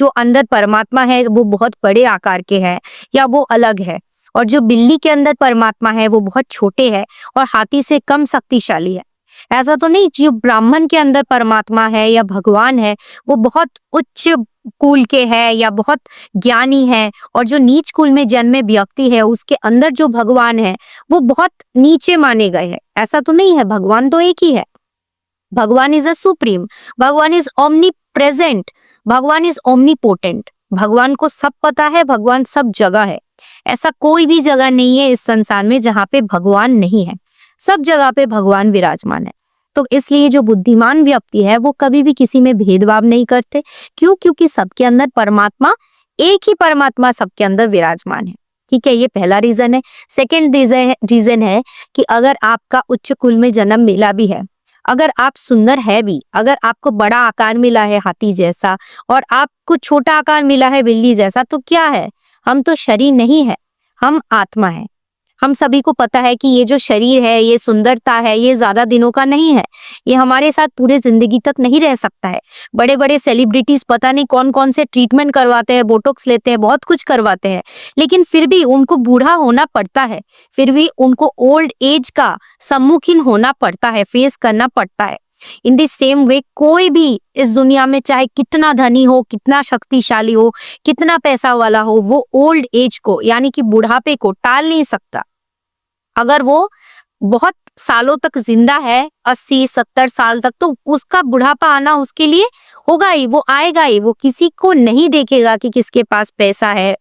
जो अंदर परमात्मा है वो बहुत बड़े आकार के है या वो अलग है, और जो बिल्ली के अंदर परमात्मा है वो बहुत छोटे है और हाथी से कम शक्तिशाली है। ऐसा तो नहीं जो ब्राह्मण के अंदर परमात्मा है या भगवान है वो बहुत उच्च कुल के है या बहुत ज्ञानी है, और जो नीच कुल में जन्मे व्यक्ति है उसके अंदर जो भगवान है वो बहुत नीचे माने गए हैं। ऐसा तो नहीं है, भगवान तो एक ही है। भगवान इज अ सुप्रीम, भगवान इज ओमनी प्रेजेंट, भगवान इज ओमनीपोटेंट। भगवान को सब पता है, भगवान सब जगह है। ऐसा कोई भी जगह नहीं है इस संसार में जहाँ पे भगवान नहीं है, सब जगह पे भगवान विराजमान है। तो इसलिए जो बुद्धिमान व्यक्ति है वो कभी भी किसी में भेदभाव नहीं करते। क्यों? क्योंकि सबके अंदर परमात्मा, एक ही परमात्मा सबके अंदर विराजमान है। ठीक है, ये पहला रीजन है। सेकेंड रीजन है कि अगर आपका उच्च कुल में जन्म मिला भी है, अगर आप सुंदर है भी, अगर आपको बड़ा आकार मिला है हाथी जैसा और आपको छोटा आकार मिला है बिल्ली जैसा, तो क्या है? हम तो शरीर नहीं है, हम आत्मा है। हम सभी को पता है कि ये जो शरीर है, ये सुंदरता है, ये ज्यादा दिनों का नहीं है, ये हमारे साथ पूरे जिंदगी तक नहीं रह सकता है। बड़े बड़े सेलिब्रिटीज पता नहीं कौन कौन से ट्रीटमेंट करवाते हैं, बोटॉक्स लेते हैं, बहुत कुछ करवाते हैं, लेकिन फिर भी उनको बूढ़ा होना पड़ता है, फिर भी उनको ओल्ड एज का सम्मुखीन होना पड़ता है, फेस करना पड़ता है। इन द सेम वे कोई भी इस दुनिया में चाहे कितना धनी हो, कितना शक्तिशाली हो, कितना पैसा वाला हो, वो ओल्ड एज को यानी कि बुढ़ापे को टाल नहीं सकता। अगर वो बहुत सालों तक जिंदा है, 80-70 साल तक, तो उसका बुढ़ापा आना उसके लिए होगा ही, वो आएगा ही। वो किसी को नहीं देखेगा कि किसके पास पैसा है,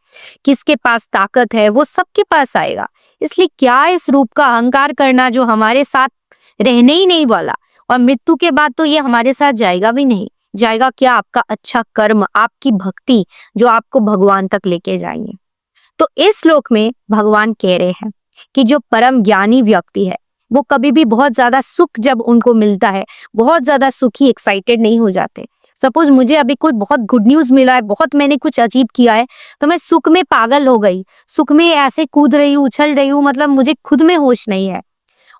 किसके पास ताकत है, वो सबके पास आएगा। इसलिए क्या इस रूप का अहंकार करना जो हमारे साथ रहने ही नहीं वाला, और मृत्यु के बाद तो ये हमारे साथ जाएगा भी नहीं। जाएगा क्या? आपका अच्छा कर्म, आपकी भक्ति जो आपको भगवान तक लेके जाएंगे। तो इस श्लोक में भगवान कह रहे हैं कि जो परम ज्ञानी व्यक्ति है वो कभी भी बहुत ज्यादा सुख जब उनको मिलता है, बहुत ज्यादा सुखी एक्साइटेड नहीं हो जाते। सपोज मुझे अभी कोई बहुत गुड न्यूज मिला है, बहुत मैंने कुछ अचीव किया है, तो मैं सुख में पागल हो गई, सुख में ऐसे कूद रही हूँ, उछल रही हूँ, मतलब मुझे खुद में होश नहीं है।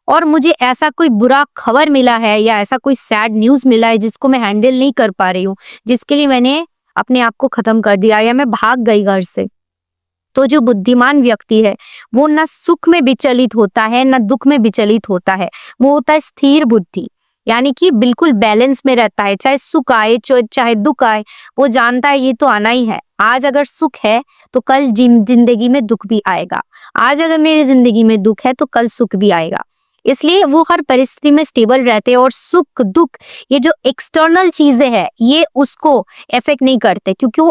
और मुझे ऐसा कोई बुरा खबर मिला है या ऐसा कोई सैड न्यूज मिला है जिसको मैं हैंडल नहीं कर पा रही हूँ, जिसके लिए मैंने अपने आप को खत्म कर दिया या मैं भाग गई घर से, तो जो बुद्धिमान व्यक्ति है वो ना सुख में विचलित होता है ना दुख में विचलित होता है। वो होता है स्थिर बुद्धि, यानी कि बिल्कुल बैलेंस में रहता है। चाहे सुख आए चाहे दुख आए, वो जानता है ये तो आना ही है। आज अगर सुख है तो कल जिंदगी में दुख भी आएगा, आज अगर मेरी जिंदगी में दुख है तो कल सुख भी आएगा। इसलिए वो हर परिस्थिति में स्टेबल रहते हैं, और सुख दुख ये जो एक्सटर्नल चीजें हैं ये उसको इफेक्ट नहीं करते, क्योंकि वो